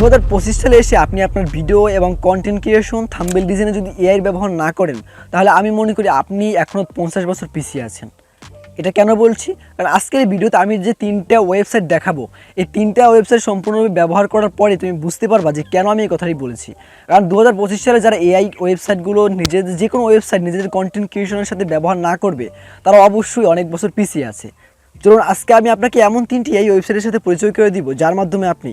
2025 সালে এসে আপনি আপনার ভিডিও এবং কন্টেন্ট ক্রিয়েশন থাম্বনেল ডিজাইনে যদি এআই ব্যবহার না করেন তাহলে আমি মনে করি আপনি এখনও 50 বছর পিছিয়ে আছেন। এটা কেন বলছি? কারণ আজকের এই ভিডিওতে আমি যে 3টা ওয়েবসাইট দেখাবো, এই 3টা ওয়েবসাইট সম্পূর্ণভাবে ব্যবহার করার পরে তুমি বুঝতে পারবা যে কেন আমি এই কথাটি বলেছি। কারণ 2025 সালে যারা এআই ওয়েবসাইটগুলো নিজেদের যে কোনো ওয়েবসাইট নিজেদের কন্টেন্ট ক্রিয়েশনের সাথে ব্যবহার না করবে তারা অবশ্যই অনেক বছর পিছিয়ে আছে। চলুন আজকে আমি আপনাকে এমন 3টি এই ওয়েবসাইটের সাথে পরিচয় করে দিব যার মাধ্যমে আপনি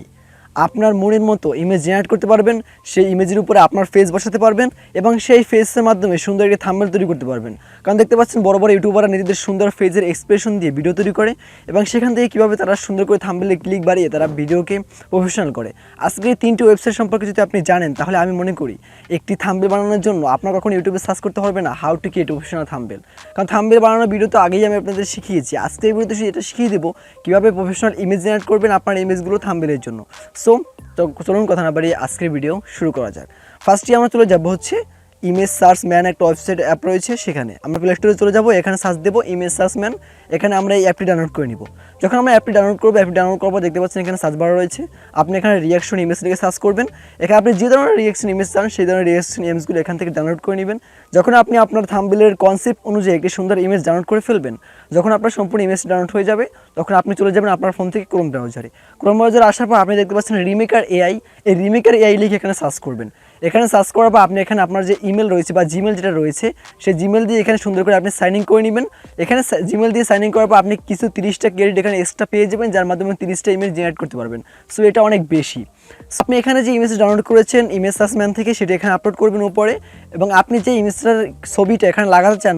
আপনার মনের মতো ইমেজ জেনারেট করতে পারবেন, সেই ইমেজের উপরে আপনার ফেস বসাতে পারবেন এবং সেই ফেসের মাধ্যমে সুন্দর একটি থাম্বনেল তৈরি করতে পারবেন। কারণ দেখতে পাচ্ছেন বড় বড় ইউটিউবাররা নিজেদের সুন্দর ফেসের এক্সপ্রেশন দিয়ে ভিডিও তৈরি করে এবং সেখান থেকে কীভাবে তারা সুন্দর করে থাম্বনেলে ক্লিক বাড়িয়ে তারা ভিডিওকে প্রফেশনাল করে। আজকে এই 3টি ওয়েবসাইট সম্পর্কে যদি আপনি জানেন তাহলে আমি মনে করি একটি থাম্বনেল বানানোর জন্য আপনার কখনো ইউটিউবে সার্চ করতে হবে না how to create professional thumbnail. কারণ থাম্বনেল বানানোর ভিডিও তো আগেই আমি আপনাদের শিখিয়েছি। আজকে এই ভিডিওতে এটা শিখিয়ে দেবো কীভাবে প্রফেশনাল ইমেজ জেনারেট করবেন আপনার ইমেজগুলো থাম্বনেলের জন্য। তো চলুন কথা না বাড়িয়ে আজকের ভিডিও শুরু করা যাক। ফার্স্টে আমরা চলে যাব হচ্ছে ইমেজ সার্চ ম্যান, একটা ওয়েবসাইট অ্যাপ রয়েছে, সেখানে আমরা প্লে স্টোরে চলে যাব, এখানে সার্চ দেবো ইমেজ সার্চ ম্যান। এখানে আমরা এই অ্যাপটি ডাউনলোড করে নিব। যখন আমরা অ্যাপটি ডাউনলোড করবো, অ্যাপটি ডাউনলোড করার পর দেখতে পাচ্ছেন এখানে সার্চ বার রয়েছে। আপনি এখানে রিয়াকশন ইমেজ লিখে সার্চ করবেন। এখানে আপনি যে ধরনের রিয়াকশন ইমেজ চান সেই ধরনের রিয়াকশন ইমেজগুলো এখান থেকে ডাউনলোড করে নেবেন। যখন আপনি আপনার থাম্বনেলের কনসেপ্ট অনুযায়ী একটি সুন্দর ইমেজ ডাউনলোড করে ফেলবেন, যখন আপনার সম্পূর্ণ ইমেজ ডাউনলোড হয়ে যাবে তখন আপনি চলে যাবেন আপনার ফোন থেকে ক্রোম ব্রাউজারে। ক্রোম ব্রাউজারে আসার পর আপনি দেখতে পাচ্ছেন রিমেকার এআই। এই রিমেকার এআই লিখে এখানে সার্চ করবেন। এখানে সার্চ করার পর আপনি এখানে আপনার যে ইমেল রয়েছে বা জিমেল যেটা রয়েছে সেই জিমেল দিয়ে এখানে সুন্দর করে আপনি সাইন ইন করে নেবেন। এখানে জিমেল দিয়ে সাইন ইন করার পর আপনি কিছু 30টা ক্রেডিট এখানে এক্সট্রা পেয়ে যাবেন, যার মাধ্যমে 30টা ইমেজ জেনারেট করতে পারবেন। সো এটা অনেক বেশি। আপনি এখানে যে ইমেজ ডাউনলোড করেছেন ইমেজ সার্চ ম্যান থেকে সেটা এখানে আপলোড করবেন উপরে, এবং আপনি যে ইমেজটার ছবিটা এখানে লাগাতে চান,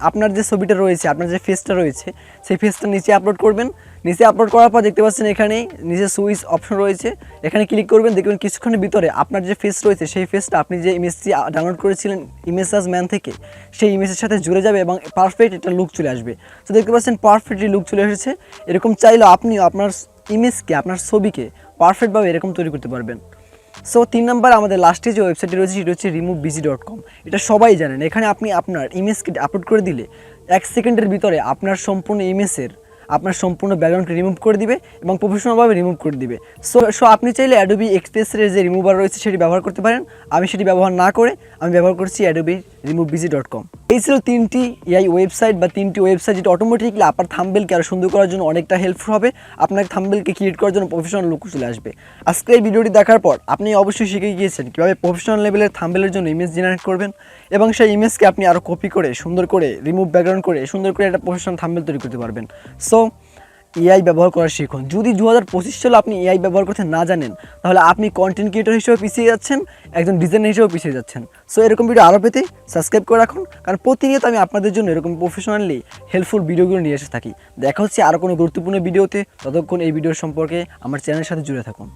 আপনার যে ছবিটা রয়েছে, আপনার যে ফেসটা রয়েছে সেই ফেসটা নিচে আপলোড করবেন। নিচে আপলোড করার পর দেখতে পাচ্ছেন এখানে নিচে সুইচ অপশন রয়েছে, এখানে ক্লিক করবেন। দেখবেন কিছুক্ষণের ভিতরে আপনার যে ফেস রয়েছে সেই ফেসটা আপনি যে ইমেজটি ডাউনলোড করেছিলেন ইমেজ সার্চ ম্যান থেকে সেই ইমেজের সাথে জুড়ে যাবে এবং পারফেক্ট একটা লুক চলে আসবে। তো দেখতে পাচ্ছেন পারফেক্টলি লুক চলে এসেছে। এরকম চাইলেও আপনিও আপনার ইমেজকে, আপনার ছবিকে পারফেক্টভাবে এরকম তৈরি করতে পারবেন। সো 3 নম্বর আমাদের লাস্টে যে ওয়েবসাইটটি রয়েছে সেটা হচ্ছে removebg.com। এটা সবাই জানেন। এখানে আপনি আপনার ইমেজকে আপলোড করে দিলে 1 সেকেন্ডের ভিতরে আপনার সম্পূর্ণ ইমেজের আপনার সম্পূর্ণ ব্যাকগ্রাউন্ডকে রিমুভ করে দিবে এবং প্রফেশনালভাবে রিমুভ করে দিবে। সো আপনি চাইলে অ্যাডোবি এক্সপ্রেসের যে রিমুভার রয়েছে সেটি ব্যবহার করতে পারেন। আমি সেটি ব্যবহার না করে আমি ব্যবহার করছি অ্যাডোবি removebg.com। এই ছিল 3টি এআই ওয়েবসাইট বা 3টি ওয়েবসাইট যেটা অটোমেটিকলি আপনার থাম্বনেলকে আরও সুন্দর করার জন্য অনেকটা হেল্পফুল হবে। আপনার থাম্বনেলকে ক্রিয়েট করার জন্য প্রফেশনাল লুক চলে আসবে। আজকে এই ভিডিওটি দেখার পর আপনি অবশ্যই শিখে গিয়েছেন কীভাবে প্রফেশনাল লেভেলের থাম্বনেলের জন্য ইমেজ জেনারেট করবেন এবং সেই ইমেজকে আপনি আরও কপি করে সুন্দর করে রিমুভ ব্যাকগ্রাউন্ড করে সুন্দর করে একটা প্রফেশনাল থাম্বনেল তৈরি করতে পারবেন। সো এআই ব্যবহার করা শিখুন। যদি 2025 সালে আপনি এআই ব্যবহার করতে না জানেন তাহলে আপনি কন্টেন্ট ক্রিয়েটর হিসেবে পিছিয়ে যাচ্ছেন, একজন ডিজাইনার হিসেবেও পিছিয়ে যাচ্ছেন। সো এরকম ভিডিও আরও পেতে সাবস্ক্রাইব করে রাখুন, কারণ প্রতিনিয়ত আমি আপনাদের জন্য এরকম প্রফেশনালি হেল্পফুল ভিডিওগুলো নিয়ে এসে থাকি। দেখা হচ্ছে আরও কোনো গুরুত্বপূর্ণ ভিডিওতে। ততক্ষণ এই ভিডিও সম্পর্কে আমার চ্যানেলের সাথে জুড়ে থাকুন।